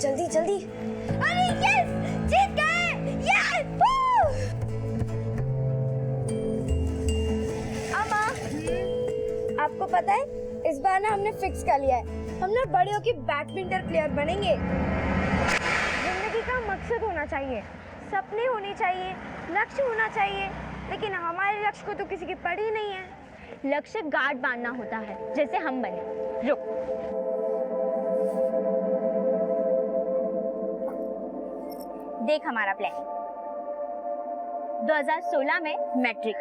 जल्दी जल्दी। अरे यस, जीत गए, यस। अम्मा, आपको पता है इस बार ना हमने फिक्स कर लिया है, हम ना बड़े होके बैडमिंटन प्लेयर बनेंगे। जिंदगी का मकसद होना चाहिए, सपने होने चाहिए, लक्ष्य होना चाहिए, लेकिन हमारे लक्ष्य को तो किसी की पड़ी नहीं है। लक्ष्य गार्ड बांधना होता है, जैसे हम बने। रुक, देख हमारा प्लान। 2016 में मैट्रिक,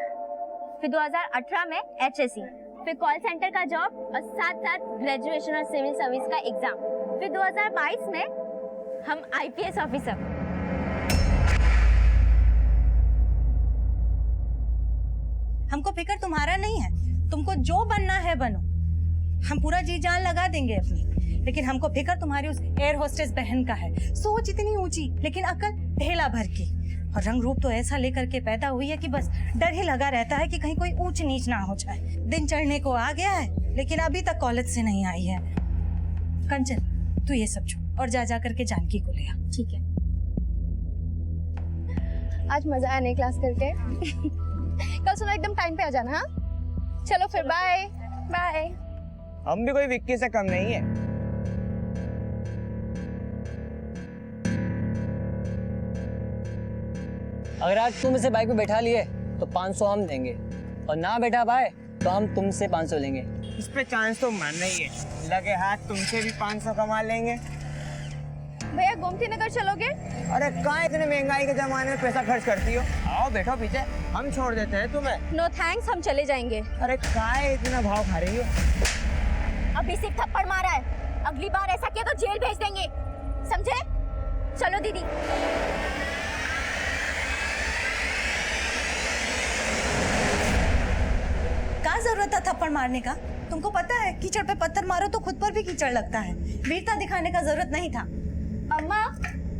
फिर 2018 में HSC, फिर कॉल सेंटर का जॉब और साथ साथ ग्रेजुएशन और सिविल सर्विस का एग्जाम, फिर 2022 में हम IPS ऑफिसर। हमको फिक्र तुम्हारा नहीं है, तुमको जो बनना है बनो, हम पूरा जी जान लगा देंगे अपनी, लेकिन हमको फिक्र तुम्हारी उस एयर होस्टेस बहन का है। सोच इतनी ऊंची लेकिन अकल ढेला भर की, और रंग रूप तो ऐसा लेकर के पैदा हुई है कि बस डर ही लगा रहता है कि कहीं कोई ऊंच नीच ना हो जाए। दिन चढ़ने को आ गया है लेकिन अभी तक कॉलेज से नहीं आई है। कंचन, तू ये सब छोड़ और जा करके जानकी को ले आ। ठीक है। आज मजा आने क्लास करके। कल सुबह एकदम टाइम पे आ जाना। हाँ, चलो फिर, बाय बाय। हम भी कोई विक्की से कम नहीं है। अगर आज तुम इसे बाइक पे बैठा लिए तो 500 हम देंगे, और ना बैठा पाए तो हम तुमसे 500 लेंगे। इस पे चांस तो मानना ही है, लगे हाथ तुमसे भी 500 कमा लेंगे। भैया गोमती नगर चलोगे? अरे कहाँ इतने महंगाई के जमाने में पैसा खर्च करती हो? आओ बैठो पीछे, हम छोड़ देते हैं तुम्हें। नो थैंक्स, हम चले जाएंगे। अरे कहाँ इतना भाव खा रही हो? अभी सिर्फ थप्पड़ मारा है, अगली बार ऐसा किया तो जेल भेज देंगे, समझे? चलो दीदी। क्या जरूरत था थप्पड़ मारने का? तुमको पता है कीचड़ पे पत्थर मारो तो खुद पर भी कीचड़ लगता है। वीरता दिखाने का जरूरत नहीं था। अम्मा,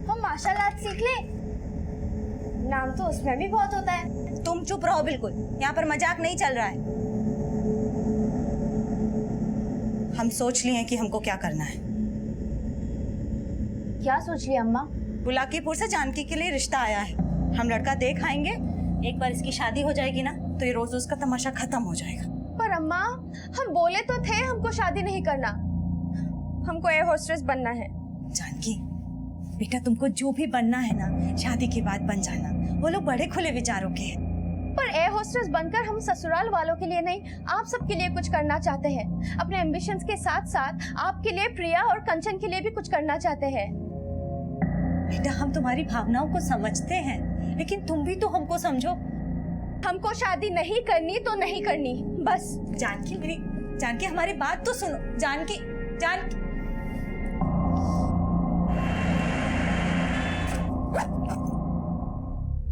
हम मार्शल आर्ट सीख ले, नाम तो उसमें भी बहुत होता है। तुम चुप रहो बिल्कुल, यहाँ पर मजाक नहीं चल रहा है। हम सोच लिए हैं कि हमको क्या करना है। क्या सोच लिया अम्मा? बुलाकीपुर से जानकी के लिए रिश्ता आया है, हम लड़का देख आएंगे। एक बार इसकी शादी हो जाएगी ना तो ये रोज उसका तमाशा खत्म हो जाएगा। पर अम्मा, हम बोले तो थे हमको शादी नहीं करना, हमको एयर होस्टेस बनना है। जानकी बेटा, तुमको जो भी बनना है ना शादी के बाद बन जाना, वो लोग बड़े खुले विचारों के हैं। पर एयर होस्टेस बनकर हम ससुराल वालों के लिए नहीं, आप सबके लिए कुछ करना चाहते हैं। अपने एम्बिशंस के साथ साथ आपके लिए, प्रिया और कंचन के लिए भी कुछ करना चाहते हैं। बेटा, हम तुम्हारी भावनाओं को समझते हैं, लेकिन तुम भी तो हमको समझो। हमको शादी नहीं करनी तो नहीं करनी, बस। जानकी, मेरी जानकी, हमारी बात तो सुनो। जानकी, जानकी,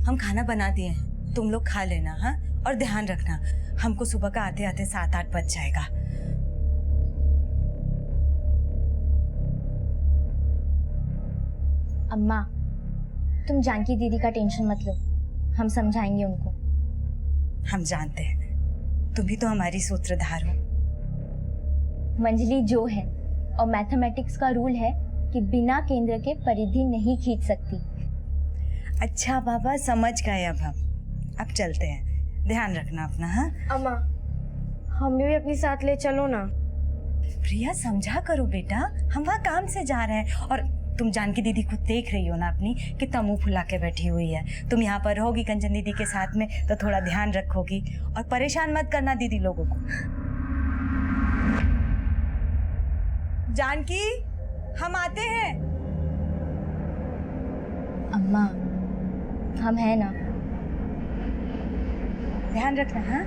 हम खाना बना दिए हैं, तुम लोग खा लेना। हाँ, और ध्यान रखना, हमको सुबह का आते आते 7-8 बज जाएगा। अम्मा, तुम जानकी दीदी का टेंशन मत लो, हम समझाएंगे उनको। हम जानते हैं, तुम भी तो हमारी सूत्रधार हो। मंजली जो है, और मैथमेटिक्स का रूल है कि बिना केंद्र के परिधि नहीं खींच सकती। अच्छा बाबा, समझ गए। अब चलते हैं, ध्यान रखना अपना। हाँ अम्मा, हमें भी अपने साथ ले चलो ना। प्रिया, समझा करो बेटा, हम वहाँ काम से जा रहे हैं, और तुम जानकी दीदी को देख रही हो ना अपनी, कितना मुंह फुला के बैठी हुई है। तुम यहाँ पर रहोगी कंचन दीदी के साथ में तो थोड़ा ध्यान रखोगी, और परेशान मत करना दीदी लोगों को। जानकी, हम आते हैं। अम्मा, हम हैं ना। ध्यान रखना। हाँ,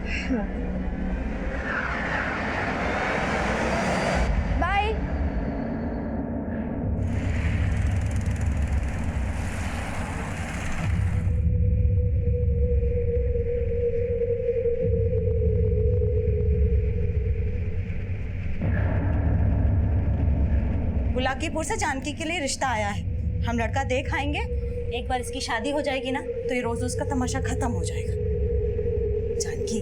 बाय। बुलाकीपुर से जानकी के लिए रिश्ता आया है, हम लड़का देख आएंगे। एक बार इसकी शादी हो जाएगी ना तो ये रोज उसका तमाशा खत्म हो जाएगा। जानकी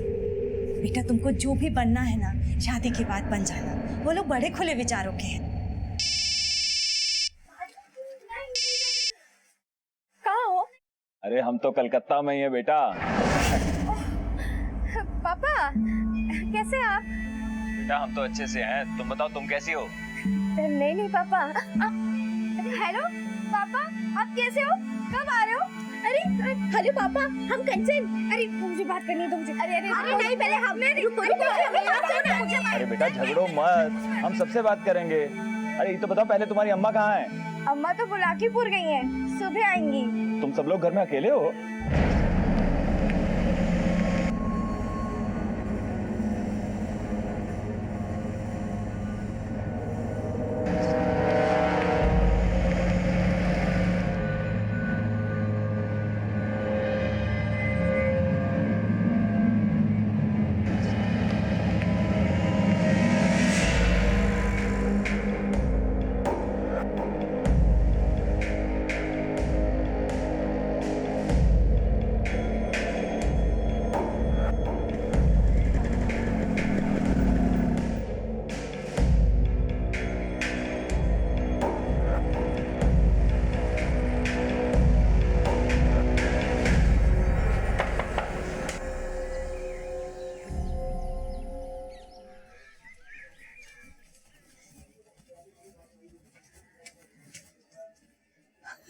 बेटा, तुमको जो भी बनना है ना शादी के बाद बन जाना, वो लोग बड़े खुले विचारों के हैं। अरे हम तो कलकत्ता में ही है बेटा। पापा कैसे आप? बेटा हम तो अच्छे से हैं, तुम बताओ तुम कैसी हो? नहीं पापा। हेलो पापा, आप कैसे हो? कब आ रहे हो? अरे हेलो पापा, हम कंचन। अरे मुझे बात करनी है तुमसे। अरे नहीं, पहले हमें रुको। अरे बेटा झगड़ो मत, हम सबसे बात करेंगे। अरे ये तो बताओ पहले तुम्हारी अम्मा कहाँ है? अम्मा तो बुलाकीपुर गई हैं, सुबह आएंगी। तुम सब लोग घर में अकेले हो?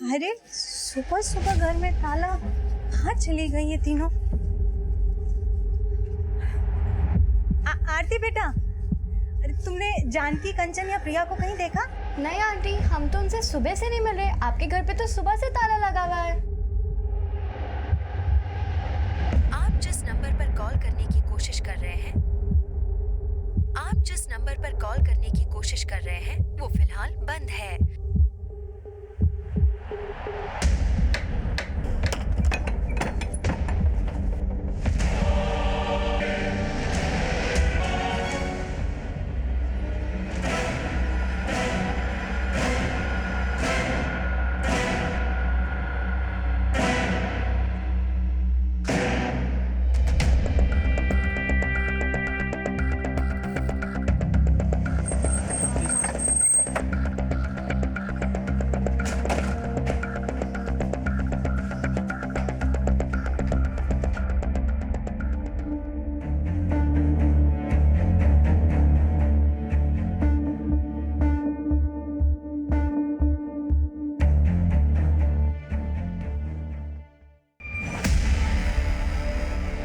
अरे सुबह सुबह घर में ताला, कहाँ चली गई ये तीनों? आरती बेटा, अरे तुमने जानकी, कंचन या प्रिया को कहीं देखा? नहीं आंटी, हम तो उनसे सुबह से नहीं मिल रहे। आपके घर पे तो सुबह से ताला लगा हुआ है। आप जिस नंबर पर कॉल करने की कोशिश कर रहे हैं, आप जिस नंबर पर कॉल करने की कोशिश कर रहे हैं वो फिलहाल बंद है।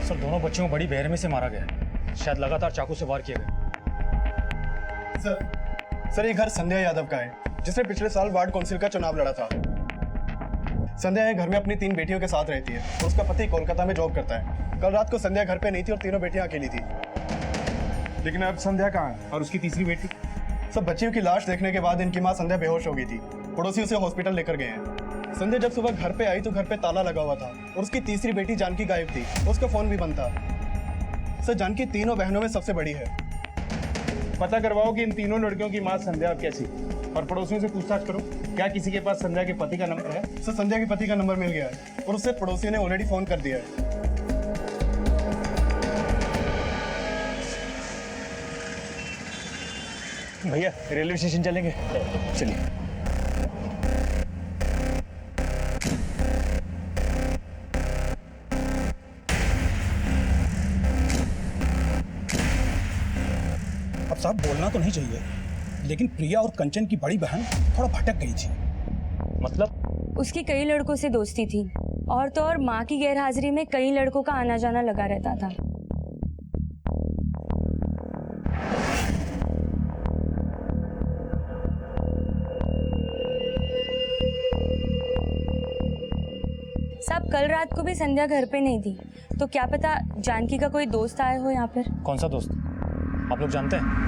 सर दोनों बच्चों को बड़ी बेरहमी से मारा गया, शायद लगातार चाकू से वार किए गए। सर ये घर संध्या यादव का है, जिसने पिछले साल वार्ड काउंसिल का चुनाव लड़ा था। संध्या घर में अपनी 3 बेटियों के साथ रहती है और उसका पति कोलकाता में जॉब करता है। कल रात को संध्या घर पे नहीं थी और तीनों बेटियां अकेली थी। लेकिन अब संध्या कहाँ है और उसकी तीसरी बेटी? सब बच्चियों की लाश देखने के बाद इनकी मां संध्या बेहोश हो गई थी। पड़ोसी उसे हॉस्पिटल लेकर गए हैं। संध्या जब सुबह घर पे आई तो घर पे ताला लगा हुआ था और उसकी तीसरी बेटी जानकी गायब थी। उसका फोन भी बंद था। सर जानकी तीनों बहनों में सबसे बड़ी है। पता करवाओ कि इन तीनों लड़कियों की मां संध्या कैसी, और पड़ोसियों से पूछताछ करो क्या किसी के पास संध्या के पति का नंबर है? सर संध्या के पति का नंबर मिल गया है और उससे पड़ोसी ने ऑलरेडी फोन कर दिया है। भैया रेलवे स्टेशन चलेंगे? चलिए। अब साहब बोलना तो नहीं चाहिए, लेकिन प्रिया और कंचन की बड़ी बहन थोड़ा भटक गई थी। मतलब? उसकी कई लड़कों से दोस्ती थी और तो और माँ की गैरहाजिरी में कई लड़कों का आना जाना लगा रहता था। साहब कल रात को भी संध्या घर पे नहीं थी, तो क्या पता जानकी का कोई दोस्त आया हो यहाँ पर। कौन सा दोस्त, आप लोग जानते हैं?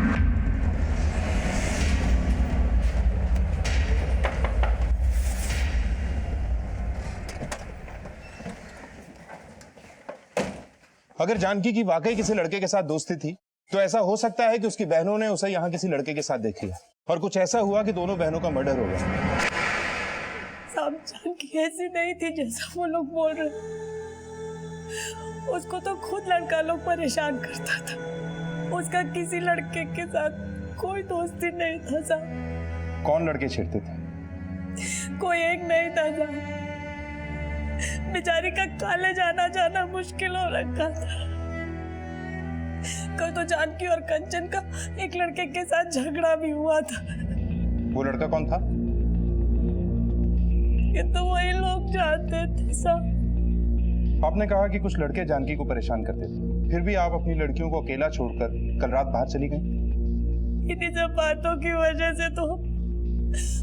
अगर जानकी की वाकई किसी लड़के के साथ दोस्ती थी तो ऐसा हो सकता है कि उसकी बहनों ने उसे यहाँ किसी लड़के के साथ देख लिया और कुछ ऐसा हुआ कि दोनों बहनों का मर्डर हो गया। सब जानकी ऐसी नहीं थी जैसा वो लोग बोल रहे। उसको तो खुद लड़का लोग परेशान करता था। उसका किसी लड़के के साथ कोई दोस्ती नहीं था साहब। कौन लड़के छेड़ते थे? कोई एक नहीं था साहब। बेचारी का कॉलेज आना जाना मुश्किल हो रखा था। कल तो जानकी और कंचन का एक लड़के के साथ झगड़ा भी हुआ था। वो लड़का कौन था? ये तो वही लोग जानते थे सब। आपने कहा कि कुछ लड़के जानकी को परेशान करते थे, फिर भी आप अपनी लड़कियों को अकेला छोड़कर कल रात बाहर चली गई। इन्हीं सब बातों की वजह से तो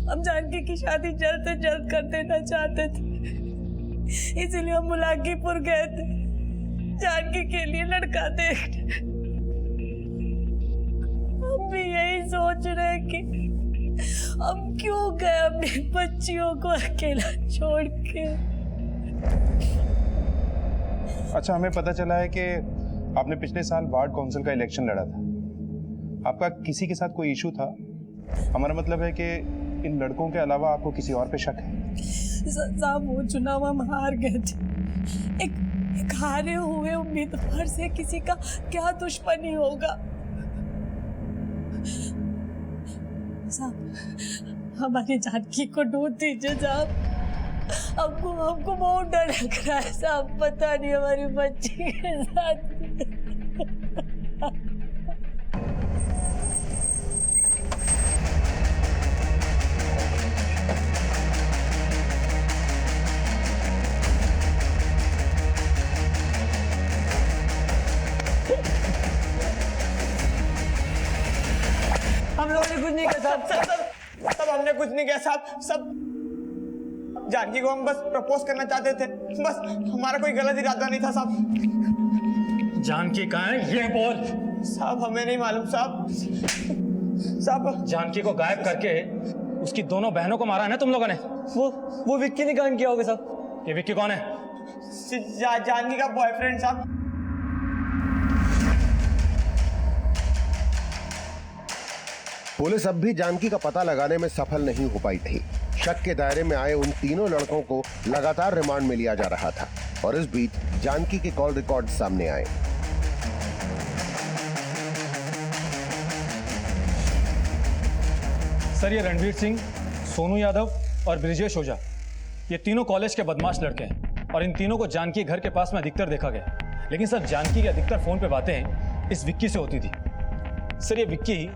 हम जानकी की शादी जल्द से जल्द कर देना चाहते थे, इसीलिए हम मुलाकीपुर गए थे जानकी के लिए लड़का देखने। हम भी यही सोच रहे कि हम क्यों गए अपनी बच्चियों को अकेला छोड़ के। अच्छा, हमें पता चला है कि आपने पिछले साल वार्ड काउंसिल का इलेक्शन लड़ा था। आपका किसी के साथ कोई इशू था? हमारा मतलब है कि इन लड़कों के अलावा आपको किसी और पे शक है? साहब, वो चुनाव हम हार गए थे। एक हारे हुए उम्मीदवार से किसी का क्या दुश्मनी होगा? साहब, हमारी जानकी को ढूंढ दीजिए साहब। हमको बहुत डर लग रहा है साहब, पता नहीं हमारी बच्ची के साथ। हम लोगों ने कुछ नहीं किया साहब। सब हमने कुछ नहीं किया साहब। सब जानकी को हम बस प्रपोज करना चाहते थे, बस हमारा कोई गलत इरादा नहीं था साहब। जानकी कहाँ है ये बोल। साहब, हमें नहीं मालूम साहब। साहब, जानकी को गायब करके उसकी दोनों बहनों को मारा है ना तुम लोगों ने? वो विक्की ने काम किया होगा साहब। ये विक्की कौन है? जानकी का बॉयफ्रेंड साहब। पुलिस अब भी जानकी का पता लगाने में सफल नहीं हो पाई थी। शक के दायरे में आए उन तीनों लड़कों को लगातार रिमांड में लिया जा रहा था और इस बीच जानकी के कॉल रिकॉर्ड सामने आए। सर, ये रणवीर सिंह, सोनू यादव और ब्रिजेश ओझा, ये तीनों कॉलेज के बदमाश लड़के हैं और इन तीनों को जानकी घर के पास में अधिकतर देखा गया। लेकिन सर, जानकी की अधिकतर फोन पे बातें इस विक्की से होती थी। सर, ये विक्की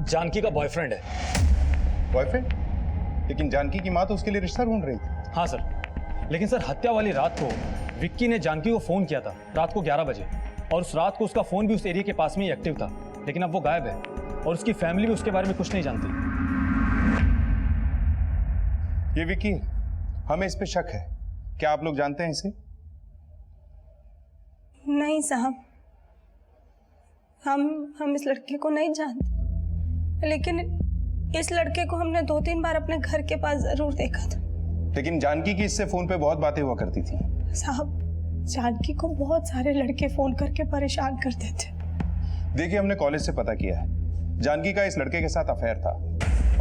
जानकी का बॉयफ्रेंड है। बॉयफ्रेंड? लेकिन जानकी की माँ तो उसके लिए रिश्ता ढूंढ रही थी। हाँ सर, लेकिन सर हत्या वाली रात को विक्की ने जानकी को फोन किया था, रात को 11 बजे, और उस रात को उसका फोन भी उस एरिया के पास में ही एक्टिव था। लेकिन अब वो गायब है और उसकी फैमिली भी उसके बारे में कुछ नहीं जानती। ये विक्की, हमें इस पे शक है। क्या आप लोग जानते हैं इसे? नहीं साहब, हम इस लड़के को नहीं जानते, लेकिन इस लड़के को हमने 2-3 बार अपने घर के पास जरूर देखा था। लेकिन जानकी की इससे फोन पे बहुत बातें हुआ करती थी। साहब, जानकी को बहुत सारे लड़के फोन करके परेशान करते थे। देखिए, हमने कॉलेज से पता किया है, जानकी का इस लड़के के साथ अफेयर था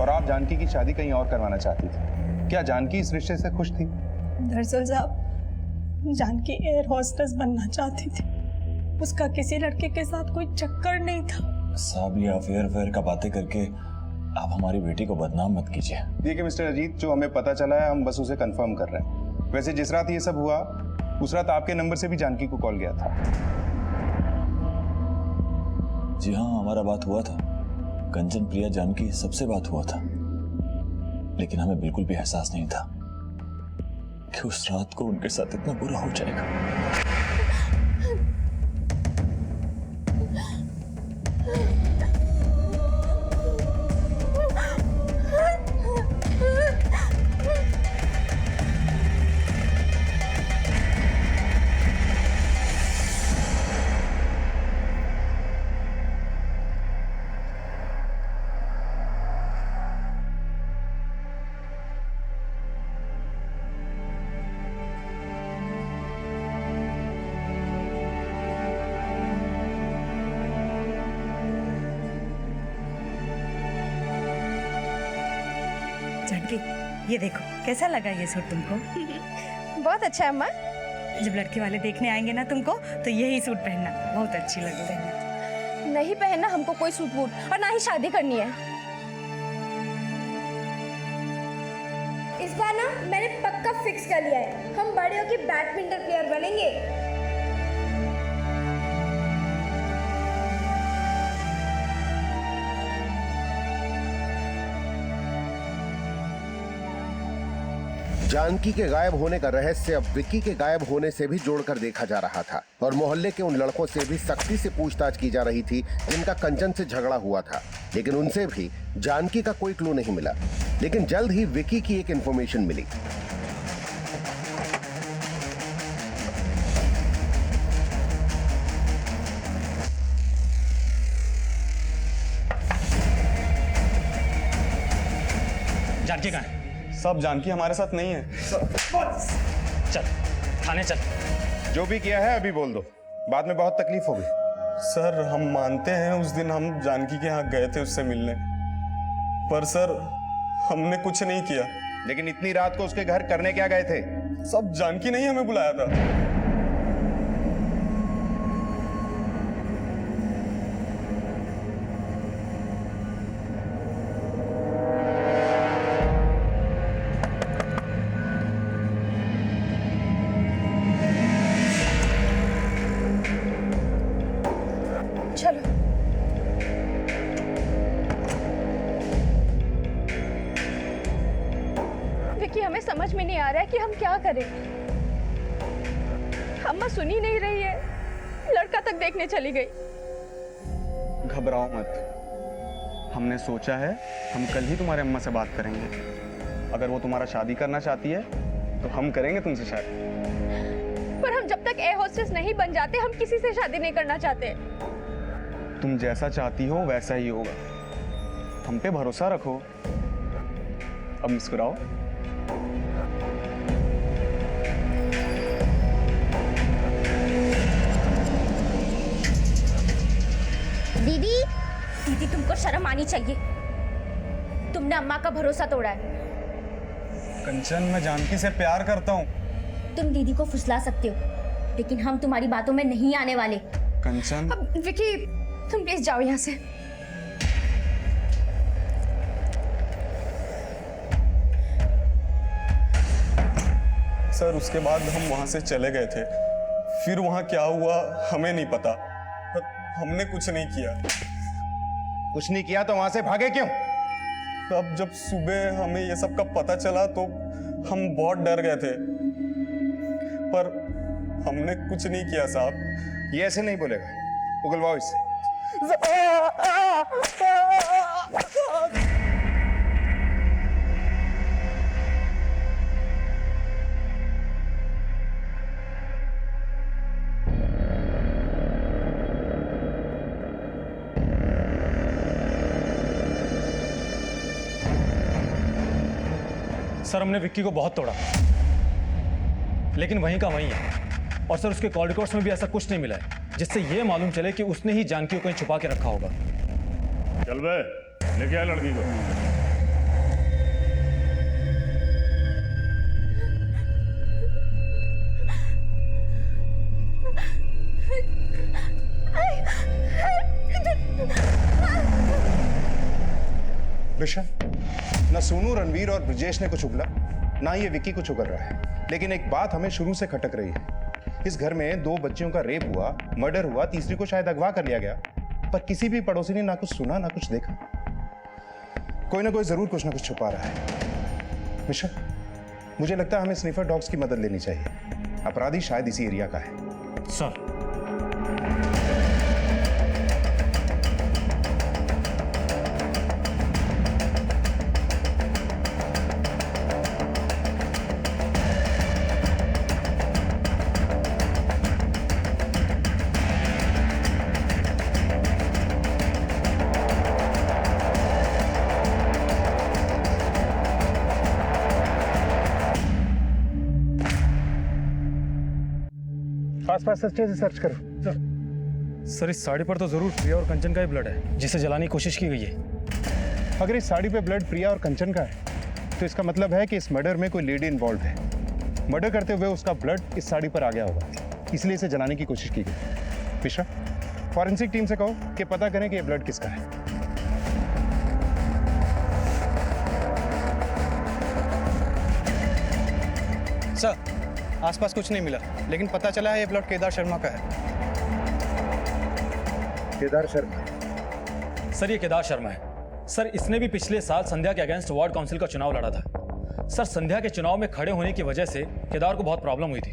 और आप जानकी की शादी कहीं और करवाना चाहती थी। क्या जानकी इस रिश्ते से खुश थी? दरअसल साहब, जानकी एयर होस्टेस बनना चाहती थी। उसका किसी लड़के के साथ कोई चक्कर नहीं था। साहब, ये अफेयर का बातें करके आप हमारी बेटी को बदनाम मत कीजिए। देखिए मिस्टर अजीत, जो हमें पता चला है हम बस उसे कंफर्म कर रहे हैं। वैसे जिस रात ये सब हुआ उस रात आपके नंबर से भी जानकी को कॉल गया था। जी हाँ, हमारा बात हुआ था। कंचन, प्रिया, जानकी सबसे बात हुआ था, लेकिन हमें बिल्कुल भी एहसास नहीं था कि उस रात को उनके साथ इतना बुरा हो जाएगा। जानकी, ये देखो कैसा लगा ये सूट तुमको? बहुत अच्छा है अम्मा। जब लड़के वाले देखने आएंगे ना तुमको, तो यही सूट पहनना, बहुत अच्छी लगती है। नहीं पहनना हमको कोई सूट वूट, और ना ही शादी करनी है। इस इस बार ना मैंने पक्का फिक्स कर लिया है, हम बड़े होके बैडमिंटन प्लेयर बनेंगे। जानकी के गायब होने का रहस्य अब विक्की के गायब होने से भी जोड़कर देखा जा रहा था और मोहल्ले के उन लड़कों से भी सख्ती से पूछताछ की जा रही थी जिनका कंचन से झगड़ा हुआ था, लेकिन उनसे भी जानकी का कोई क्लू नहीं मिला। लेकिन जल्द ही विक्की की एक इंफॉर्मेशन मिली। जानकी कहाँ है? सब जानकी हमारे साथ नहीं है। चल थाने चल। जो भी किया है अभी बोल दो, बाद में बहुत तकलीफ होगी। सर हम मानते हैं उस दिन हम जानकी के यहाँ गए थे उससे मिलने, पर सर हमने कुछ नहीं किया। लेकिन इतनी रात को उसके घर करने क्या गए थे? सब जानकी नहीं हमें बुलाया था। हमें समझ में नहीं आ रहा है कि हम क्या करें। अम्मा सुन ही नहीं रही है, लड़का तक देखने चली गई। घबराओ मत, हमने सोचा है हम कल ही तुम्हारे अम्मा से बात करेंगे। अगर वो तुम्हारा शादी करना चाहती है तो हम करेंगे तुमसे शादी। पर हम जब तक एयर होस्टेस नहीं बन जाते हम किसी से शादी नहीं करना चाहते। तुम जैसा चाहती हो वैसा ही होगा, हम पे भरोसा रखो। अब मुस्कुराओ। दीदी तुमको शर्म आनी चाहिए, तुमने अम्मा का भरोसा तोड़ा है। कंचन मैं जानकी से प्यार करता हूँ। तुम दीदी को फुसला सकते हो, लेकिन हम तुम्हारी बातों में नहीं आने वाले। कंचन विकी तुम प्लीज जाओ यहाँ से। सर उसके बाद हम वहां से चले गए थे, फिर वहां क्या हुआ हमें नहीं पता, पर हमने कुछ नहीं किया। कुछ नहीं किया तो वहां से भागे क्यों? तब जब सुबह हमें ये सब का पता चला तो हम बहुत डर गए थे, पर हमने कुछ नहीं किया साहब। ये ऐसे नहीं बोलेगा, उगलवाओ इससे। सर हमने विक्की को बहुत तोड़ा, लेकिन वहीं का वहीं है। और सर उसके कॉल रिकॉर्ड्स में भी ऐसा कुछ नहीं मिला है जिससे ये मालूम चले कि उसने ही जानकी को कहीं छुपा के रखा होगा। चल बे, लेके आ लड़की को। विशा, ना सोनू, रणवीर और ब्रिजेश ने कुछ उगला, ना ये विक्की कुछ उगल रहा है। लेकिन एक बात हमें शुरू से खटक रही है, इस घर में 2 बच्चियों का रेप हुआ, मर्डर हुआ, तीसरी को शायद अगवा कर लिया गया, पर किसी भी पड़ोसी ने ना कुछ सुना ना कुछ देखा। कोई ना कोई जरूर कुछ ना कुछ छुपा रहा है। विशा, मुझे लगता है हमें स्निफर डॉग्स की मदद लेनी चाहिए। अपराधी शायद इसी एरिया का है। सर आसपास अच्छे से सर्च करो। सर इस साड़ी पर तो जरूर प्रिया और कंचन का ही ब्लड है जिसे जलाने की कोशिश की गई है। अगर इस साड़ी पे ब्लड प्रिया और कंचन का है तो इसका मतलब है कि इस मर्डर में कोई लेडी इन्वॉल्व है। मर्डर करते हुए उसका ब्लड इस साड़ी पर आ गया होगा, इसलिए इसे जलाने की कोशिश की गई। मिश्रा, फॉरेंसिक टीम से कहो कि पता करें कि ये ब्लड किसका है। सर आसपास कुछ नहीं मिला, लेकिन पता चला है ये प्लॉट केदार शर्मा का है। केदार शर्मा? सर ये केदार शर्मा है। सर इसने भी पिछले साल संध्या के अगेंस्ट वार्ड काउंसिल का चुनाव लड़ा था। सर संध्या के चुनाव में खड़े होने की वजह से केदार को बहुत प्रॉब्लम हुई थी।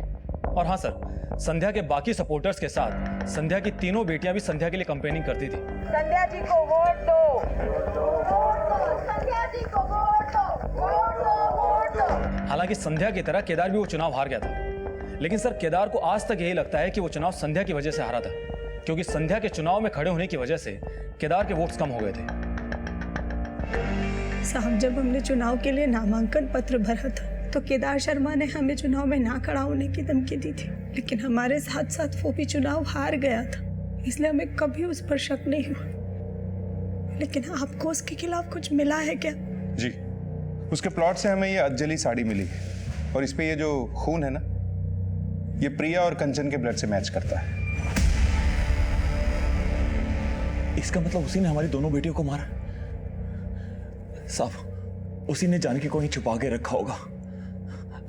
और हाँ सर, संध्या के बाकी सपोर्टर्स के साथ संध्या की तीनों बेटियां भी संध्या के लिए कंपेनिंग करती थी। संध्या जी को वोट दो, वोट दो, संध्या जी को वोट दो, वोट दो, वोट दो। हालांकि संध्या की तरह केदार भी वो चुनाव हार गया था, लेकिन सर केदार को आज तक यही लगता है कि वो चुनाव संध्या की वजह से हारा था, क्योंकि संध्या के चुनाव में खड़े होने की वजह से केदार के वोट्स कम हो गए थे। साहब, जब हमने चुनाव के लिए नामांकन पत्र भरा था तो केदार शर्मा ने हमें चुनाव में ना खड़ा होने की धमकी दी थी, लेकिन हमारे साथ साथ वो भी चुनाव हार गया था, इसलिए हमें कभी उस पर शक नहीं हुआ। लेकिन आपको उसके खिलाफ कुछ मिला है क्या? जी, उसके प्लॉट से हमें ये अजली साड़ी मिली और इस पे ये जो खून है ना, ये प्रिया और कंचन के ब्लड से मैच करता है। इसका मतलब उसी ने हमारी दोनों बेटियों को मारा? साहब, उसी ने जानकी को ही छुपा के रखा होगा।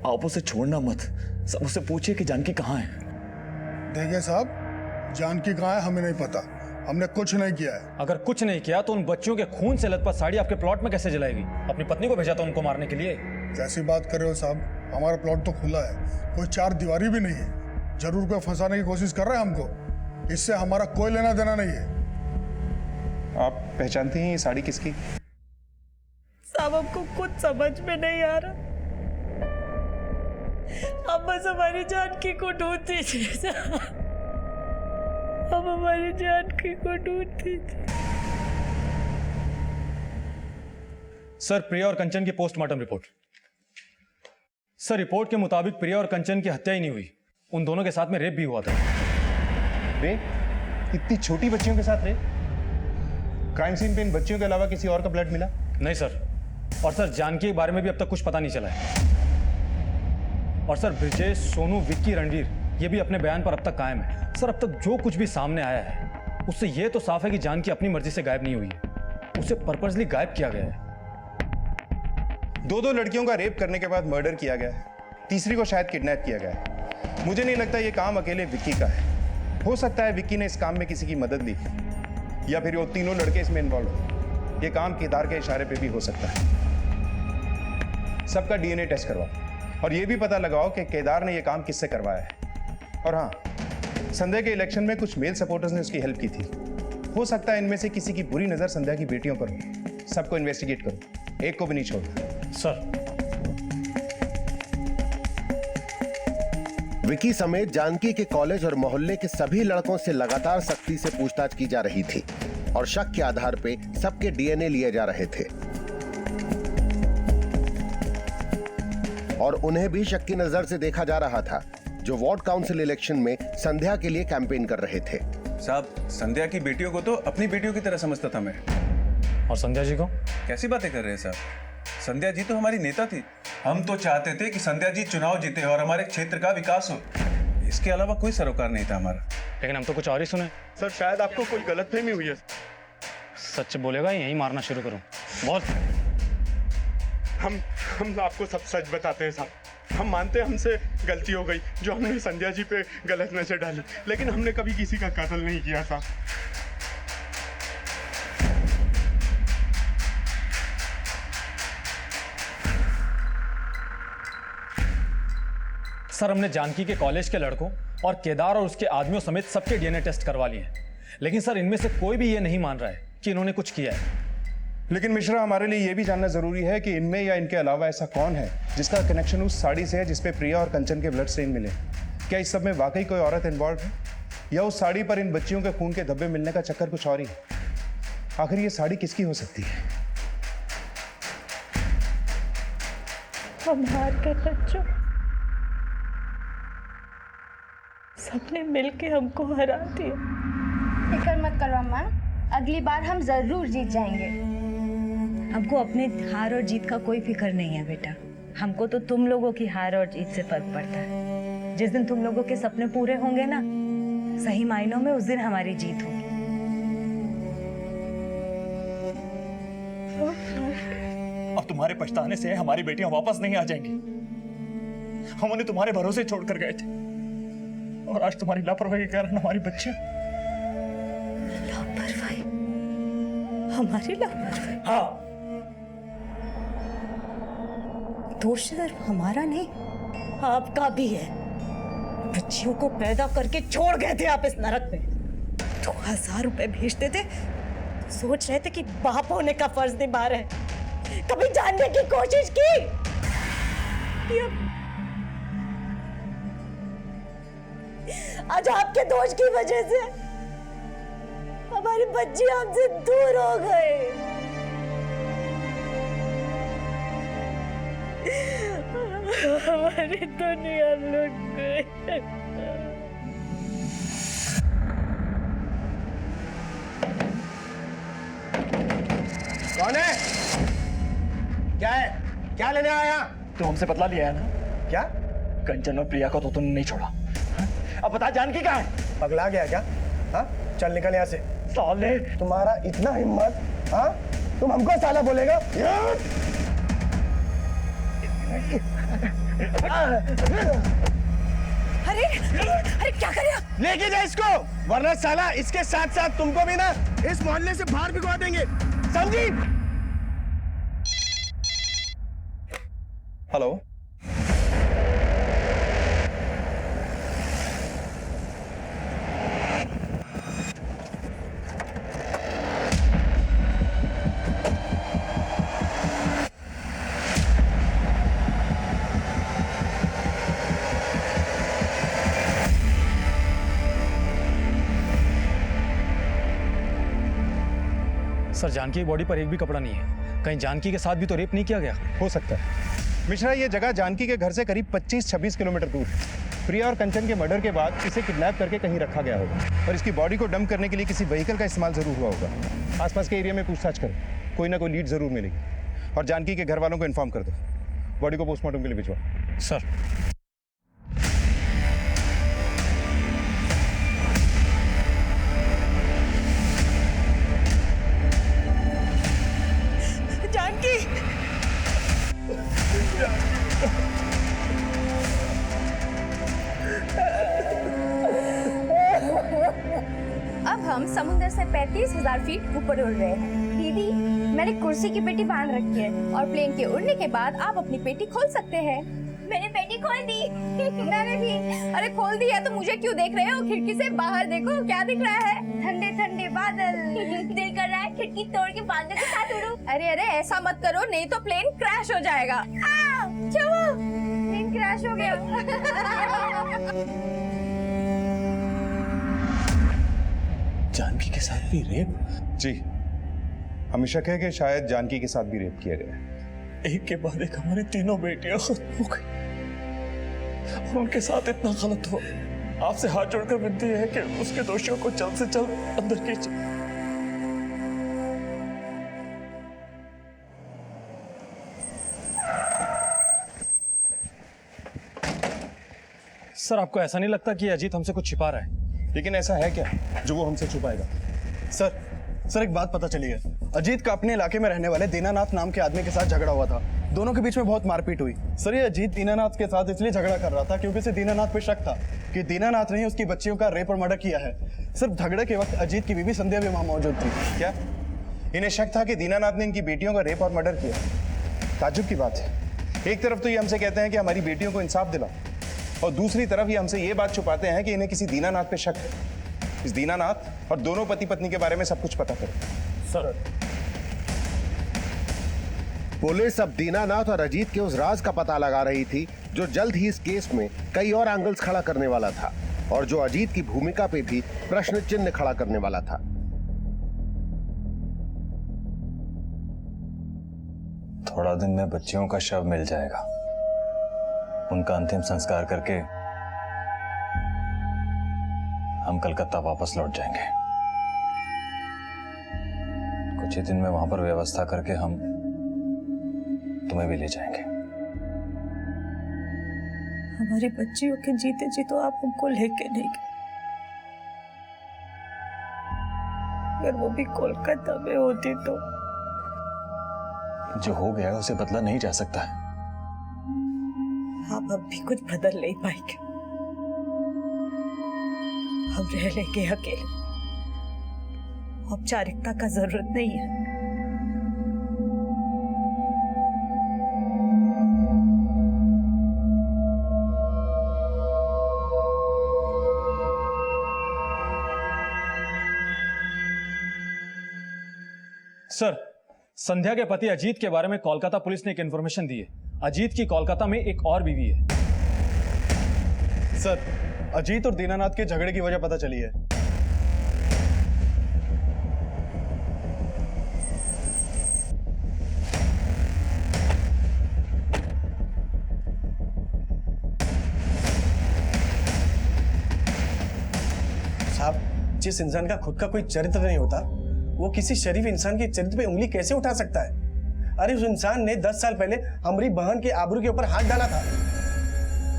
आप उसे छोड़ना मत, सब उससे पूछिए कि जानकी कहाँ है। देखिए साहब, जानकी कहाँ है हमें नहीं पता, हमने कुछ नहीं किया है। अगर कुछ नहीं किया तो उन बच्चियों के खून से लथपथ साड़ी आपके प्लॉट में कैसे जलाएगी? अपनी पत्नी को भेजा था उनको मारने के लिए। कैसी बात कर रहे हो साहब, हमारा प्लॉट तो खुला है, कोई चार दीवारी भी नहीं है। जरूर कोई फंसाने की कोशिश कर रहा है हमको, इससे हमारा कोई लेना देना नहीं है। आप पहचानते हैं ये साड़ी किसकी? साहब, हमको कुछ समझ में नहीं आ रहा, अब बस हमारी जानकी को ढूंढ दीजिए। अब हमारी जानकी को ढूंढ दीजिए। सर, प्रिया और कंचन की पोस्टमार्टम रिपोर्ट। सर, रिपोर्ट के मुताबिक प्रिया और कंचन की हत्या ही नहीं हुई, उन दोनों के साथ में रेप भी हुआ था। रेप? इतनी छोटी बच्चियों के साथ रेप? क्राइम सीन पे इन बच्चियों के अलावा किसी और का ब्लड मिला? नहीं सर, और सर जानकी के बारे में भी अब तक कुछ पता नहीं चला है। और सर ब्रिजेश, सोनू, विक्की, रणवीर ये भी अपने बयान पर अब तक कायम है। सर अब तक जो कुछ भी सामने आया है उससे ये तो साफ है कि जानकी अपनी मर्जी से गायब नहीं हुई है, उसे पर्पसली गायब किया गया है। दो लड़कियों का रेप करने के बाद मर्डर किया गया है, तीसरी को शायद किडनैप किया गया है। मुझे नहीं लगता ये काम अकेले विक्की का है। हो सकता है विक्की ने इस काम में किसी की मदद ली, या फिर वो तीनों लड़के इसमें इन्वॉल्व हो। ये काम केदार के इशारे पे भी हो सकता है। सबका डीएनए टेस्ट करवाओ और ये भी पता लगाओ कि केदार ने ये काम किससे करवाया है। और हाँ, संध्या के इलेक्शन में कुछ मेल सपोर्टर्स ने उसकी हेल्प की थी। हो सकता है इनमें से किसी की बुरी नजर संध्या की बेटियों पर हो। सबको इन्वेस्टिगेट करो, एक को भी नहीं छोड़ना। सर। विकी समेत जानकी के कॉलेज और मोहल्ले के सभी लड़कों से लगातार सख्ती से पूछताछ की जा रही थी और शक के आधार पे सबके डीएनए लिए जा रहे थे और उन्हें भी शक की नजर से देखा जा रहा था जो वार्ड काउंसिल इलेक्शन में संध्या के लिए कैंपेन कर रहे थे। साहब, संध्या की बेटियों को तो अपनी बेटियों की तरह समझता था मैं। और संध्या जी को? कैसी बातें कर रहे हैं साहब, संध्या जी तो हमारी नेता थी। हम तो चाहते थे कि संध्या जी चुनाव जीते और हमारे क्षेत्र का विकास हो, इसके अलावा कोई सरोकार नहीं था हमारा। लेकिन हम तो कुछ और ही सुने। सर शायद आपको कोई गलतफहमी हुई है। सच बोलेगा यही मारना शुरू करूं? बहुत। हम आपको सब सच बताते हैं साहब। हम मानते हैं हमसे गलती हो गई जो हमने संध्या जी पे गलत नजर डाली, लेकिन हमने कभी किसी का कत्ल नहीं किया था। सर, हमने जानकी के कॉलेज के लड़कों और केदार और उसके आदमियों समेत सबके डीएनए टेस्ट करवा लिए हैं, लेकिन सर इनमें से कोई भी ये नहीं मान रहा है कि इन्होंने कुछ किया है। लेकिन मिश्रा, हमारे लिए यह भी जानना जरूरी है कि इनमें या इनके अलावा ऐसा कौन है जिसका कनेक्शन उस साड़ी से है जिसपे प्रिया और कंचन के ब्लड स्टेन मिले। क्या इस सब में वाकई कोई औरत इन्वॉल्व है, या उस साड़ी पर इन बच्चियों के खून के धब्बे मिलने का चक्कर कुछ और ही है? आखिर ये साड़ी किसकी हो सकती है? हम हार गए बच्चों, सबने मिलके हमको हरा दिया। फिक्र मत करो अम्मा, अगली बार हम जरूर जीत जाएंगे। हमको अपने हार और जीत का कोई फिक्र नहीं है बेटा। हमको तो तुम लोगों की हार और जीत से फर्क पड़ता है। जिस दिन तुम लोगों के सपने पूरे होंगे ना, सही मायनों में उस दिन हमारी जीत होगी। अब तुम्हारे पछताने से हमारी बेटियां वापस नहीं आ जाएंगी। हम उन्हें तुम्हारे भरोसे छोड़कर गए थे और आज तुम्हारी लापरवाही के कारण हमारी बच्चियां। लापरवाही? हमारी लापरवाही? हाँ। दोष सिर्फ हमारा नहीं, आपका भी है। बच्चियों को पैदा करके छोड़ गए थे आप इस नरक में। 2000 रुपए भेजते थे, सोच रहे थे कि बाप होने का फर्ज निभा रहे। कभी जानने की कोशिश की? आज आपके दोष की वजह से हमारी बच्ची हमसे दूर हो गए। हमारी दुनिया लुट गई। कौन है? क्या है? क्या लेने आया? तू हमसे बदला लिया है ना? क्या? कंचन और प्रिया को तो तूने नहीं छोड़ा। हाँ? अब बता जानकी कहाँ है? पगला गया क्या? हाँ? चल निकल यहाँ से। साले तुम्हारा इतना हिम्मत? हाँ? तुम हमको साला बोलेगा? अरे अरे क्या कर रहे हो? लेके जा इसको, वरना साला इसके साथ साथ तुमको भी ना इस मोहल्ले से बाहर भिगवा देंगे, समझी? हेलो, सर जानकी की बॉडी पर एक भी कपड़ा नहीं है। कहीं जानकी के साथ भी तो रेप नहीं किया गया? हो सकता है मिश्रा, ये जगह जानकी के घर से करीब 25-26 किलोमीटर दूर है। प्रिया और कंचन के मर्डर के बाद इसे किडनैप करके कहीं रखा गया होगा और इसकी बॉडी को डंप करने के लिए किसी व्हीकल का इस्तेमाल जरूर हुआ होगा। आसपास के एरिया में पूछताछ करो, कोई ना कोई लीड जरूर मिलेगी। और जानकी के घर वालों को इन्फॉर्म कर दो, बॉडी को पोस्टमार्टम के लिए भिजवा। सर जानकी, अब हम समुद्र से 35,000 फीट ऊपर उड़ रहे हैं। दीदी, मैंने कुर्सी की पेटी बांध रखी है और प्लेन के उड़ने के बाद आप अपनी पेटी खोल सकते हैं। मैंने पेटी खोल दी। मैंने भी। अरे खोल दी है तो मुझे क्यों देख रहे हो? खिड़की से बाहर देखो, क्या दिख रहा है? ठंडे ठंडे बादल। दिल कर रहा है खिड़की तोड़ के बादल के साथ उड़ूं। अरे अरे ऐसा मत करो, नहीं तो प्लेन क्रैश हो जाएगा। क्या हुआ? प्लेन क्रैश हो गया। जानकी के साथ भी रेप? जी, हमें शक है कि शायद जानकी के साथ भी रेप किया गया है। एक के बाद एक हमारी तीनों बेटियां खत्म हो गई और उनके साथ इतना गलत हो। आपसे हाथ जोड़कर विनती है कि उसके दोषियों को जल्द से जल्द अंदर कीजिए। सर आपको ऐसा नहीं लगता कि अजीत हमसे कुछ छिपा रहा है? लेकिन ऐसा है क्या जो वो हमसे छुपाएगा? सर एक बात पता चली है। अजीत का अपने इलाके में रहने वाले दीनानाथ नाम के आदमी के साथ झगड़ा हुआ था। दोनों के बीच में बहुत मारपीट हुई। सर ये अजीत दीनानाथ के साथ इसलिए झगड़ा कर रहा था क्योंकि उसे दीनानाथ पे शक था कि दीनानाथ ने उसकी बच्चियों का रेप और मर्डर किया है। सिर्फ झगड़े के वक्त अजीत की बीवी संध्या भी वहां मौजूद थी। क्या इन्हें शक था कि दीनानाथ ने इनकी बेटियों का रेप और मर्डर किया? ताज्जुब की बात है। एक तरफ तो ये हमसे कहते हैं कि हमारी बेटियों को इंसाफ दिलाओ और दूसरी तरफ ये हमसे ये बात छुपाते हैं कि इन्हें किसी दीनानाथ पे शक है। इस दीनानाथ और दोनों पति पत्नी के बारे में सब कुछ पता करो। सर पुलिस अब दीनानाथ और अजीत के उस राज का पता लगा रही थी जो जल्द ही इस केस में कई और एंगल्स खड़ा करने वाला था और जो अजीत की भूमिका पे भी प्रश्न चिन्ह खड़ा करने वाला था। थोड़ा दिन में बच्चियों का शव मिल जाएगा। उनका अंतिम संस्कार करके हम कलकत्ता वापस लौट जाएंगे। कुछ ही दिन में वहां पर व्यवस्था करके हम तुम्हें भी ले जाएंगे। हमारी बच्चियों के जीते जी तो आप हमको लेके नहीं गए। अगर वो भी कोलकाता में होती तो। जो हो गया उसे बदला नहीं जा सकता है। आप अब भी कुछ बदल नहीं पाएंगे। हम रह लेंगे अकेले, औपचारिकता का जरूरत नहीं है। सर, संध्या के पति अजीत के बारे में कोलकाता पुलिस ने एक इन्फॉर्मेशन दी है। अजीत की कोलकाता में एक और बीवी है। सर, अजीत और दीनानाथ के झगड़े की वजह पता चली है। साहब, जिस इंसान का खुद का कोई चरित्र नहीं होता, वो किसी शरीफ इंसान के चरित्र पे उंगली कैसे उठा सकता है? अरे उस इंसान ने 10 साल पहले हमारी बहन के आबरू के ऊपर हाथ डाला था।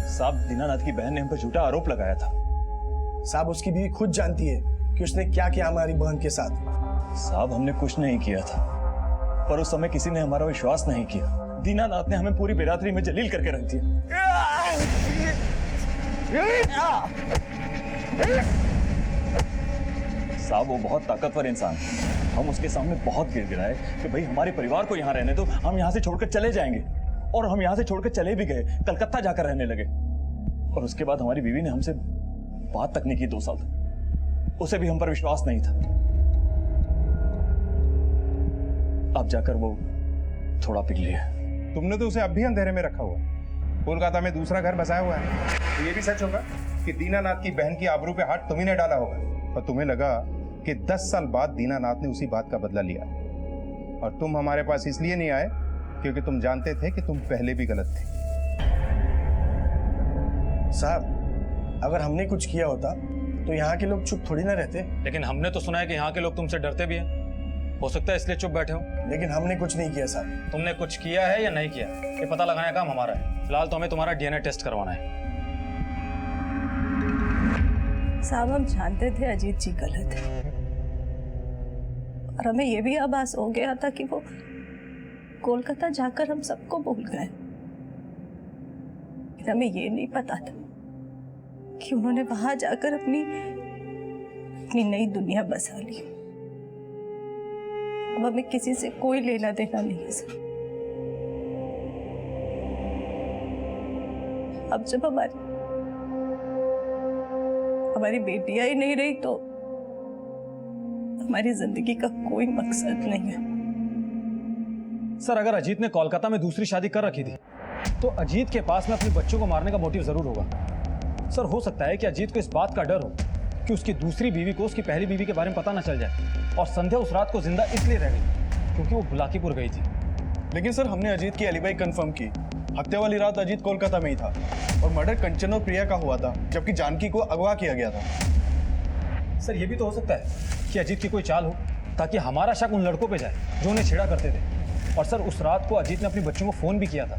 साहब, दीनानाथ की बहन ने हम पर झूठा आरोप लगाया था। साहब, उसकी बीवी खुद जानती है कि उसने क्या किया हमारी बहन के साथ। साहब, हमने कुछ नहीं किया था, पर उस समय किसी ने हमारा विश्वास नहीं किया। दीनानाथ ने हमें पूरी बिरादरी में जलील करके रख दिया। साहब, वो बहुत ताकतवर इंसान है। हम उसके सामने बहुत गिड़गिड़ाए कि भाई हमारे परिवार को यहाँ रहने दो, हम यहाँ से छोड़कर चले जाएंगे। और हम यहाँ से छोड़कर चले भी गए, कलकत्ता जाकर रहने लगे। और उसके बाद हमारी बीवी ने हमसे बात तक नहीं की 2 साल तक। उसे भी हम पर विश्वास नहीं था। अब जाकर वो थोड़ा पिघली है। तुमने तो उसे अब भी अंधेरे में रखा हुआ है। कोलकाता में दूसरा घर बसाया हुआ है। तो ये भी सच होगा कि दीनानाथ की बहन की आबरू पे हाथ तुम्ही ने डाला होगा और तुम्हें लगा कि 10 साल बाद दीनानाथ ने उसी बात का बदला लिया। और तुम हमारे पास इसलिए नहीं आए क्योंकि तुम जानते थे कि तुम पहले भी गलत थे। साहब, अगर हमने कुछ किया होता तो यहाँ के लोग चुप थोड़ी ना रहते। लेकिन हमने तो सुना है कि यहाँ के लोग तुमसे डरते भी हैं। हो सकता है इसलिए चुप बैठे हो। लेकिन हमने कुछ नहीं किया साहब। तुमने कुछ किया है या नहीं किया, ये पता लगाने का काम हमारा है। फिलहाल तो हमें तुम्हारा डीएनए टेस्ट करवाना है। साहब, हम जानते थे अजीत जी गलत है, और हमें यह भी आभास हो गया था कि वो कोलकाता जाकर हम सबको भूल गए। लेकिन हमें ये नहीं पता था कि उन्होंने वहां जाकर अपनी नई दुनिया बसा ली। अब हमें किसी से कोई लेना देना नहीं है सर। अब जब हमारी बेटियां ही नहीं रही तो हमारी जिंदगी का कोई मकसद नहीं है। सर, अगर अजीत ने कोलकाता में दूसरी शादी कर रखी थी तो अजीत के पास में अपने बच्चों को मारने का मोटिव जरूर होगा। सर, हो सकता है कि अजीत को इस बात का डर हो कि उसकी दूसरी बीवी को उसकी पहली बीवी के बारे में पता न चल जाए। और संध्या उस रात को जिंदा इसलिए रह गई क्योंकि वो बुलाकीपुर गई थी। लेकिन सर, हमने अजीत की एलिबाई कंफर्म की। हत्या वाली रात अजीत कोलकाता में ही था और मर्डर कंचन और प्रिया का हुआ था, जबकि जानकी को अगवा किया गया था। सर, ये भी तो हो सकता है कि अजीत की कोई चाल हो ताकि हमारा शक उन लड़कों पे जाए जो उन्हें छेड़ा करते थे। और सर, उस रात को अजीत ने अपने बच्चों को फोन भी किया था।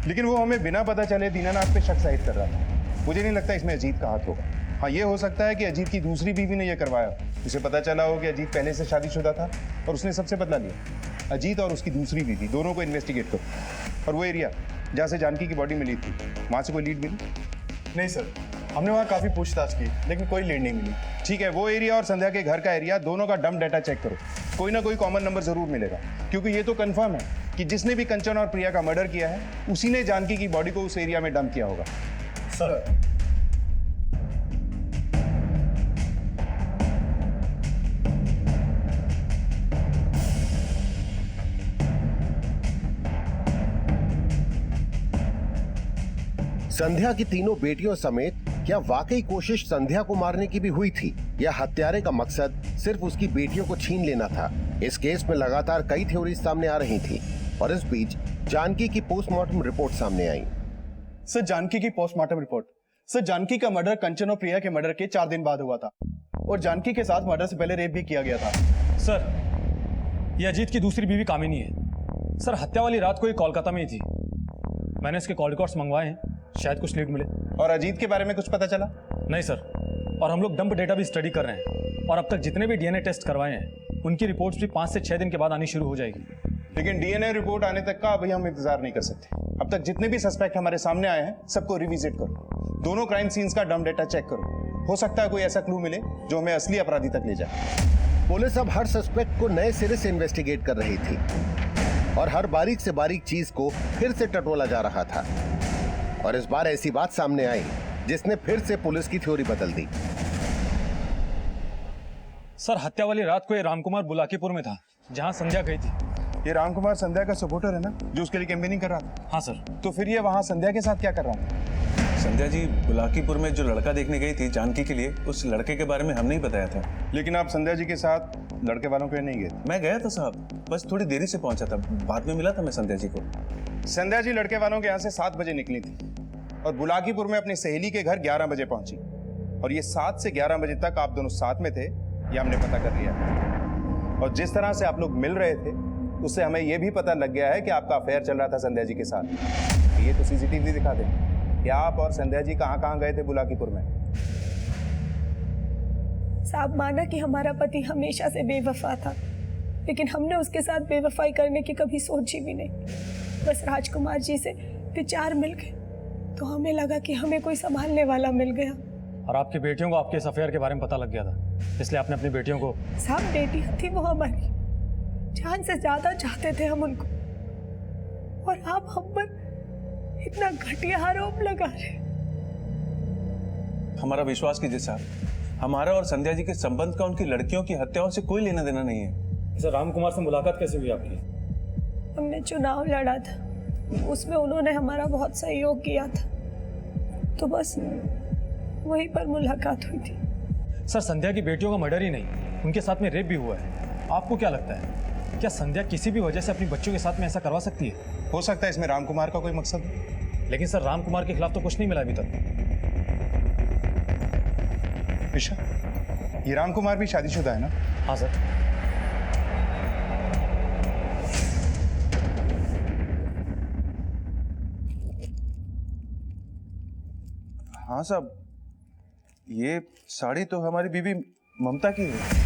लेकिन वो हमें बिना पता चले दीनानाथ पे शक जाहिर कर रहा था। मुझे नहीं लगता इसमें अजीत का हाथ होगा। हाँ, ये हो सकता है कि अजीत की दूसरी बीवी ने यह करवाया। उसे पता चला हो कि अजीत पहले से शादीशुदा था और उसने सबसे बदला लिया। अजीत और उसकी दूसरी बीवी दोनों को इन्वेस्टिगेट करो। और वो एरिया जहाँ से जानकी की बॉडी मिली थी, वहाँ से कोई लीड मिली? नहीं सर, हमने वहाँ काफी पूछताछ की लेकिन कोई लीड नहीं मिली। ठीक है, वो एरिया और संध्या के घर का एरिया दोनों का डंप डाटा चेक करो। कोई ना कोई कॉमन नंबर जरूर मिलेगा, क्योंकि ये तो कंफर्म है कि जिसने भी कंचन और प्रिया का मर्डर किया है उसी ने जानकी की बॉडी को उस एरिया में डंप किया होगा। सर, संध्या की तीनों बेटियों समेत क्या वाकई कोशिश संध्या को मारने की भी हुई थी, या हत्यारे का मकसद सिर्फ उसकी बेटियों को छीन लेना था? इस केस में लगातार कई थ्योरी सामने आ रही थी और इस बीच जानकी की पोस्टमार्टम रिपोर्ट सामने आई। सर, जानकी की पोस्टमार्टम रिपोर्ट। सर, जानकी का मर्डर कंचन और प्रिया के मर्डर के 4 दिन बाद हुआ था और जानकी के साथ मर्डर से पहले रेप भी किया गया था। सर, ये अजीत की दूसरी बीवी कामिनी है। सर, हत्या वाली रात को ये कोलकाता में ही थी। मैंने इसके कॉल रिकॉर्ड्स मंगवाए हैं, शायद कुछ लीड मिले। और अजीत के बारे में कुछ पता चला? नहीं सर, और हम लोग डंप डेटा भी स्टडी कर रहे हैं और अब तक जितने भी डीएनए टेस्ट करवाए हैं उनकी रिपोर्ट्स भी 5 से 6 दिन के बाद आनी शुरू हो जाएगी। लेकिन डीएनए रिपोर्ट आने तक का अभी हम इंतजार नहीं कर सकते। अब तक जितने भी सस्पेक्ट हमारे सामने आए हैं सबको रिविजिट करो, दोनों क्राइम सीन्स का डम डेटा चेक करो। हो सकता है कोई ऐसा क्लू मिले जो हमें असली अपराधी तक ले जाए। पुलिस अब हर सस्पेक्ट को नए सिरे से इन्वेस्टिगेट कर रही थी और हर बारीक से बारीक चीज को फिर से टटोला जा रहा था। और इस बार ऐसी बात सामने आई जिसने फिर से पुलिस की थ्योरी बदल दी। सर, हत्या वाली रात को ये रामकुमार बुलाकीपुर में था जहां संध्या गई थी। ये रामकुमार संध्या का सपोर्टर है ना, जो उसके लिए कैंपेनिंग कर रहा था? हाँ सर। तो फिर ये वहां संध्या के साथ क्या कर रहा था? संध्या जी बुलाकीपुर में जो लड़का देखने गई थी जानकी के लिए, उस लड़के के बारे में हमने ही बताया था। लेकिन आप संध्या जी के साथ लड़के वालों के नहीं गए? मैं गया था साहब, बस थोड़ी देरी से पहुंचा था, बाद में मिला था मैं संध्या जी को। संध्या जी लड़के वालों के यहाँ से 7 बजे निकली थी और बुलाकीपुर में अपनी सहेली के घर 11 बजे पहुंची। और ये 7 से 11 बजे तक आप दोनों साथ में थे, ये हमने पता कर लिया। और जिस तरह से आप लोग मिल रहे थे उससे हमें यह भी पता लग गया है कि आपका अफेयर चल रहा था संध्या जी के साथ। ये तो सीसीटीवी दिखा दे कि आप और संध्या जी कहाँ गए थे बुलाकीपुर में। साहब, माना कि हमारा पति हमेशा से बेवफा था, लेकिन हमने उसके साथ बेवफाई करने की कभी सोची भी नहीं। बस राजकुमार जी से विचार मिल गए तो हमें लगा कि हमें कोई संभालने वाला मिल गया। और आपकी बेटियों को आपके इस अफेयर के बारे में पता लग गया था, इसलिए आपने अपनी बेटियों को। साहब, बेटियां थी वो हमारी, जान से ज्यादा चाहते थे हम उनको, और आप हम पर इतना घटिया आरोप लगा रहे। हमारा विश्वास कीजिए साहब, हमारा और संध्या जी के संबंध का उनकी लड़कियों की हत्याओं से कोई लेना देना नहीं है। सर, रामकुमार से मुलाकात कैसे हुई आपकी? हमने चुनाव लड़ा था, उसमें उन्होंने हमारा बहुत सहयोग किया था, तो बस वहीं पर मुलाकात हुई थी। सर, संध्या की बेटियों का मर्डर ही नहीं, उनके साथ में रेप भी हुआ है। आपको क्या लगता है, क्या संध्या किसी भी वजह से अपनी बच्चों के साथ में ऐसा करवा सकती है? हो सकता है इसमें रामकुमार का कोई मकसद हो। लेकिन सर, रामकुमार के खिलाफ तो कुछ नहीं मिला अभी तक। ईशा, ये रामकुमार भी शादीशुदा है ना? हाँ सर। हाँ साहब, ये साड़ी तो हमारी बीवी ममता की है।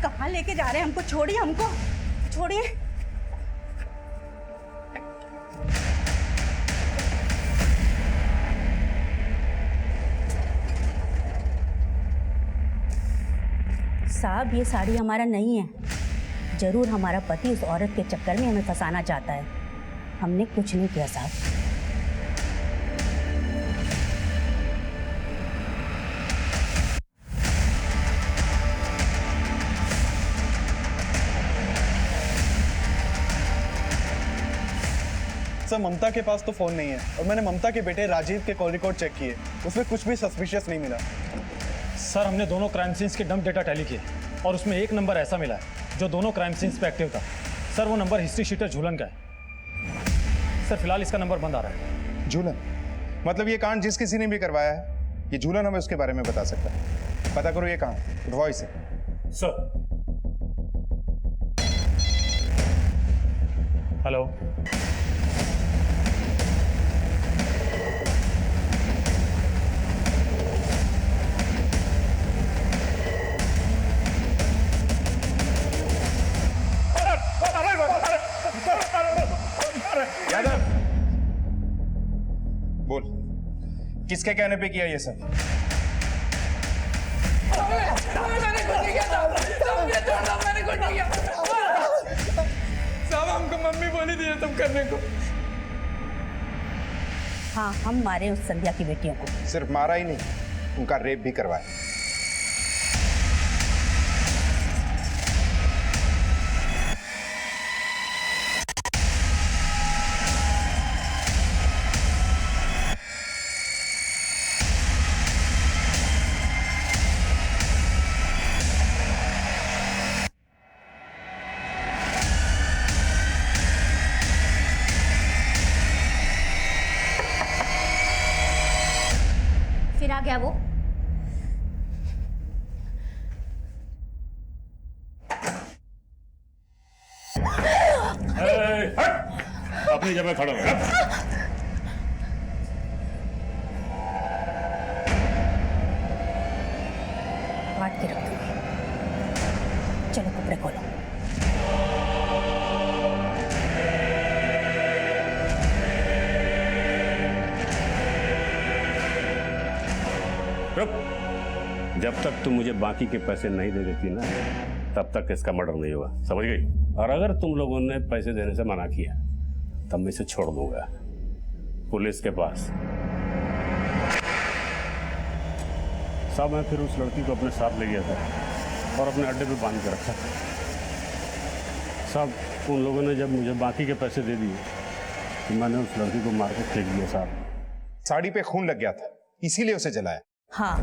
कहाँ लेके जा रहे हैं हमको? छोड़िए हमको, छोड़िए। साहब, ये साड़ी हमारा नहीं है। जरूर हमारा पति उस औरत के चक्कर में हमें फंसाना चाहता है। हमने कुछ नहीं किया साहब। सर, ममता के पास तो फोन नहीं है और मैंने ममता के बेटे राजीव के कॉल रिकॉर्ड चेक किए, उसमें कुछ भी सस्पिशियस नहीं मिला। सर, हमने दोनों क्राइम सीन्स के डंप डेटा टैली किए और उसमें एक नंबर ऐसा मिला है जो दोनों क्राइम सीन्स पे एक्टिव था। सर, वो नंबर हिस्ट्री शीटर झूलन का है। सर, फिलहाल इसका नंबर बंद आ रहा है। झूलन? मतलब ये कांड जिस किसी ने भी करवाया है, ये झूलन हमें उसके बारे में बता सकता है। पता करो ये कहाँ, उठवाओ इसे। सर। हेलो। यादव, बोल, किसके कहने पे किया ये सब? मैंने कुछ नहीं किया साहब, हमको मम्मी बोली थी ये सब करने को। हाँ, हम मारे उस संध्या की बेटियों को। सिर्फ मारा ही नहीं, उनका रेप भी करवाया। फिर आ गया वो। अपनी जगह खड़ा हो। काट के रख दूंगी। चलो कपड़े खोलो। रुक। जब तक तुम मुझे बाकी के पैसे नहीं दे देती ना, तब तक इसका मर्डर नहीं होगा, समझ गई? और अगर तुम लोगों ने पैसे देने से मना किया तब मैं इसे छोड़ दूंगा पुलिस के पास। साहब मैं फिर उस लड़की को अपने साथ ले गया था और अपने अड्डे पे बांध के रखा था। साहब उन लोगों ने जब मुझे बाकी के पैसे दे दिए तो मैंने उस लड़की को मार के फेंक दिया। साहब साड़ी पे खून लग गया था, इसीलिए उसे जलाया। हाँ,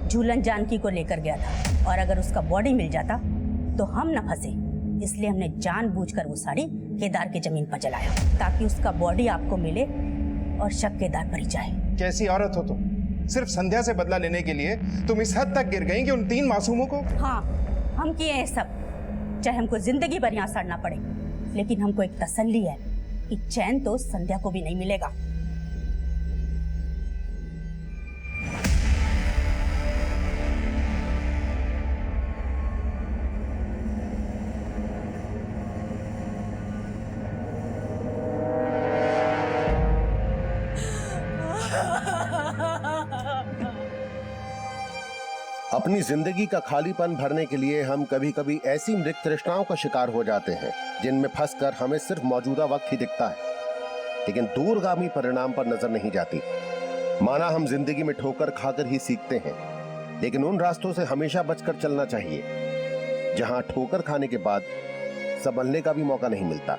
झूलन जानकी को लेकर गया था और अगर उसका बॉडी मिल जाता तो हम न फंसे, इसलिए हमने जानबूझकर वो साड़ी केदार की जमीन पर जलाया ताकि उसका बॉडी आपको मिले और शक केदार पर ही जाए। कैसी औरत हो तुम? सिर्फ संध्या से बदला लेने के लिए तुम इस हद तक गिर गई कि उन 3 मासूमों को। हाँ, हम किए हैं सब, चाहे हमको जिंदगी भर यहाँ सड़ना पड़े, लेकिन हमको एक तसल्ली है कि चैन तो संध्या को भी नहीं मिलेगा। अपनी जिंदगी का खालीपन भरने के लिए हम कभी कभी ऐसी मृत तृष्णाओं का शिकार हो जाते हैं जिनमें फंसकर हमें सिर्फ मौजूदा वक्त ही दिखता है, लेकिन दूरगामी परिणाम पर नजर नहीं जाती। माना हम जिंदगी में ठोकर खाकर ही सीखते हैं, लेकिन उन रास्तों से हमेशा बचकर चलना चाहिए जहां ठोकर खाने के बाद संभलने का भी मौका नहीं मिलता।